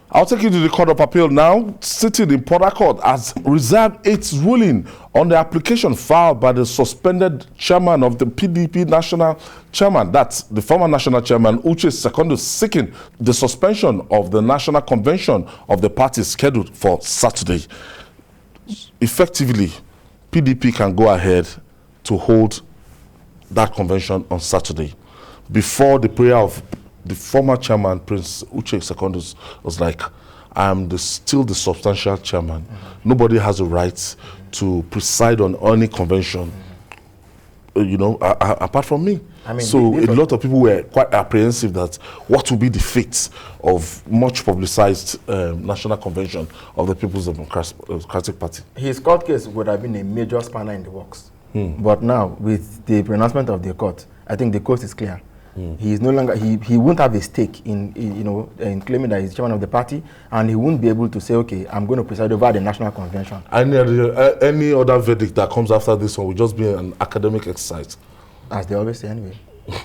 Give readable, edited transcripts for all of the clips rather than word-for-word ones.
I'll take you to the Court of Appeal now. Sitting in Port Harcourt has reserved its ruling on the application filed by the suspended chairman of the PDP national chairman, that's the former national chairman, Uche Secondus, seeking the suspension of the national convention of the party scheduled for Saturday. Effectively, PDP can go ahead to hold that convention on Saturday. Before the prayer of the former chairman, Prince Uche Secondus, was like, I'm still the substantial chairman. Nobody has a right to preside on any convention, apart from me. I mean, so a lot of people were quite apprehensive that what will be the fate of much publicized national convention of the People's Democratic Party. His court case would have been a major spanner in the works. But now, with the pronouncement of the court, I think the coast is clear. He is no longer, he won't have a stake in claiming that he's chairman of the party, and he won't be able to say, okay, I'm going to preside over the national convention. Any other verdict that comes after this one will just be an academic exercise. As they always say anyway.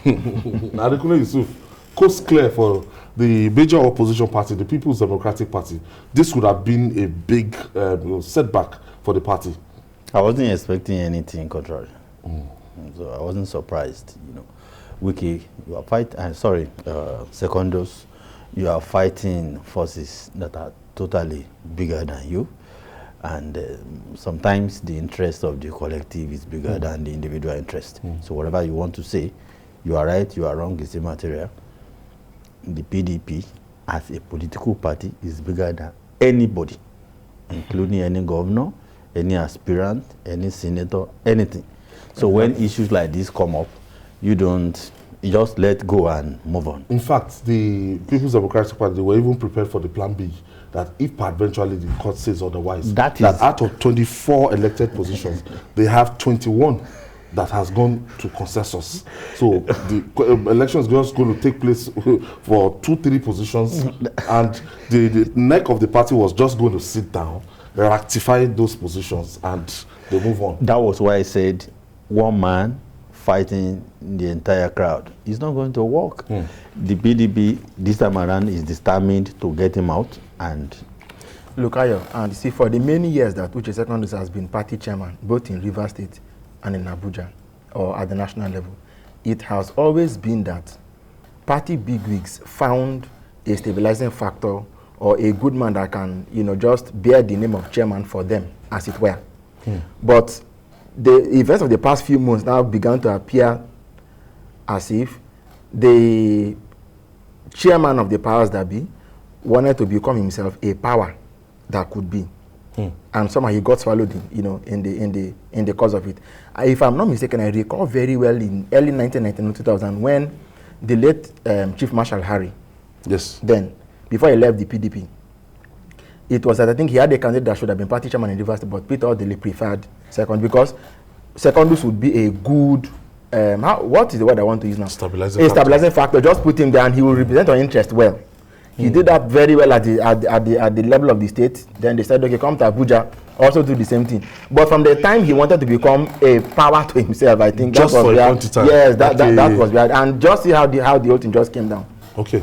Nadekune Yusuf, coast clear for the major opposition party, the People's Democratic Party. This would have been a big setback for the party. I wasn't expecting anything contrary. So I wasn't surprised, Uche, you are fighting, Secondus, you are fighting forces that are totally bigger than you. And sometimes the interest of the collective is bigger than the individual interest. So whatever you want to say, you are right, you are wrong, is immaterial. The PDP, as a political party, is bigger than anybody, including any governor, any aspirant, any senator, anything. So when issues like this come up, you just let go and move on. In fact, the People's Democratic Party, they were even prepared for the plan B, that if eventually the court says otherwise, that out of 24 elected positions, they have 21 that has gone to consensus. So the election is just going to take place for 2-3 positions, and the neck of the party was just going to sit down, rectify those positions, and they move on. That was why I said one man fighting the entire crowd. It's not going to work. The PDP this time around is determined to get him out. And look, Ayo, and see, for the many years that Uche Secondus has been party chairman, both in Rivers State and in Abuja, or at the national level, it has always been that party bigwigs found a stabilizing factor or a good man that can, just bear the name of chairman for them, as it were. But the events of the past few months now began to appear as if the chairman of the powers that be wanted to become himself a power that could be, and somehow he got swallowed in the course of it. If I'm not mistaken, I recall very well in early 1999-2000 when the late Chief Marshal Harry, then before he left the PDP, it was that I think he had a candidate that should have been party chairman in Rivers State, but Peter Odili preferred Second, because Secondus would be a good, what is the word I want to use now? Stabilizing factor. Just put him there and he will represent our interest well. He did that very well at the level of the state. Then they said, okay, come to Abuja, also do the same thing. But from the time he wanted to become a power to himself, I think just that was that was bad. And just see how the whole thing just came down. Okay.